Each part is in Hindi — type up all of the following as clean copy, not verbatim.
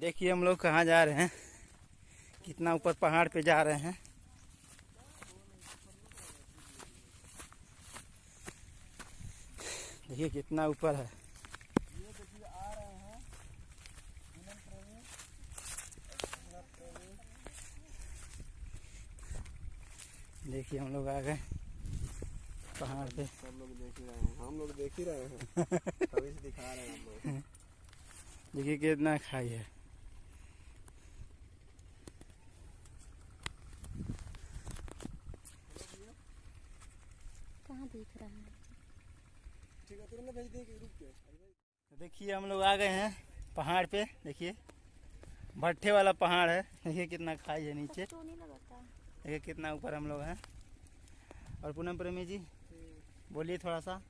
देखिए हम लोग कहाँ जा रहे हैं, कितना ऊपर पहाड़ पे जा रहे हैं। देखिए कितना ऊपर है। देखिए हम लोग आ गए पहाड़ पे। सब लोग देख ही रहे हैं, हम लोग देख ही रहे हैं। तभी से दिखा रहे हैं हम लोग। देखिए कितना खाई है। कहाँ दिख रहा है? ठीक है, तुरंत भेज देंगे, रुक के। देखिए हम लोग आ गए हैं पहाड़ पे। देखिए भट्ठे वाला पहाड़ है। देखिए कितना खाई है नीचे। तो नहीं लगाता। देखिए कितना ऊपर हम लोग हैं। और पूनम प्रेमी जी बोलिए थोड़ा सा।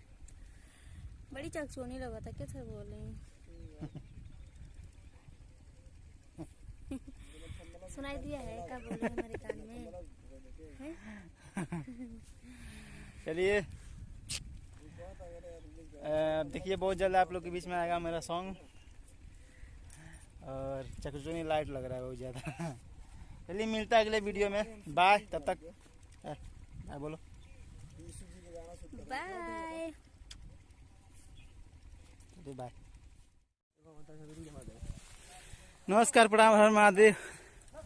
बड़ी चकचोनी लगा था, कैसे बोले? सुनाई दिया है क्या बोले हमारे कान में? चलिए देखिए बहुत जल्द आप लोग के बीच में आएगा मेरा सॉन्ग। और चकचोनी लाइट लग रहा है बहुत ज़्यादा। चलिए मिलता है अगले वीडियो में। बाय। तब तक बाय बोलो। Bye bye. नमस्कार, प्रणाम, हर महादेव।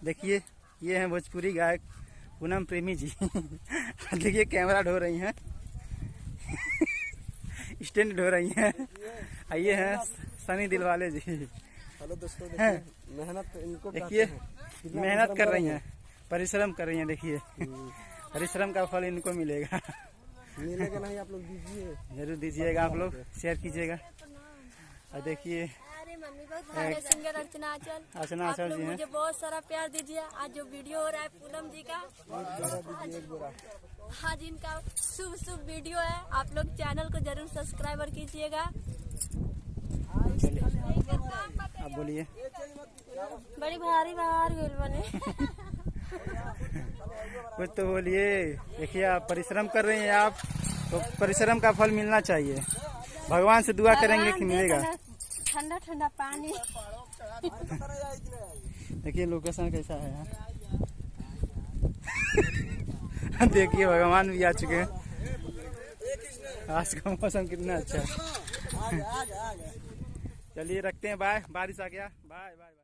देखिए ये हैं भोजपुरी गायक पूनम प्रेमी जी। देखिए कैमरा ढो रही हैं। स्टैंड ढो रही हैं। ये हैं सनी दिलवाले जी। हेलो दोस्तों, देखिए मेहनत इनको देखिए मेहनत कर रही हैं, परिश्रम कर रही हैं। देखिए परिश्रम का फल इनको मिलेगा। मिलेगा नहीं, आप लोग दीजिए, जरूर दीजिएगा, आप लोग शेयर कीजिएगा। और देखिए अरे मम्मी बहुत भाई सिंगर अर्चना आंचल आंचल जी हैं। मुझे बहुत सारा प्यार दीजिए। आज जो वीडियो हो रहा है पूनम जी का, एक बोरा। आज इनका शुभ शुभ वीडियो है। आप लोग चैनल को जरूर सब्सक्राइबर कीजिएगा। आप बोलिए। बड़ी भारी बाहर गेल बने। कुछ तो बोलिए। देखिए आप परिश्रम कर रही हैं, आप तो परिश्रम का फल मिलना चाहिए। भगवान से दुआ करेंगे कि मिलेगा। ठंडा ठंडा पानी। देखिए लोकेशन कैसा है यहाँ। देखिए भगवान भी आ चुके हैं। आज का मौसम कितना अच्छा है। चलिए रखते हैं, बाय। बारिश आ गया। Bye bye bye.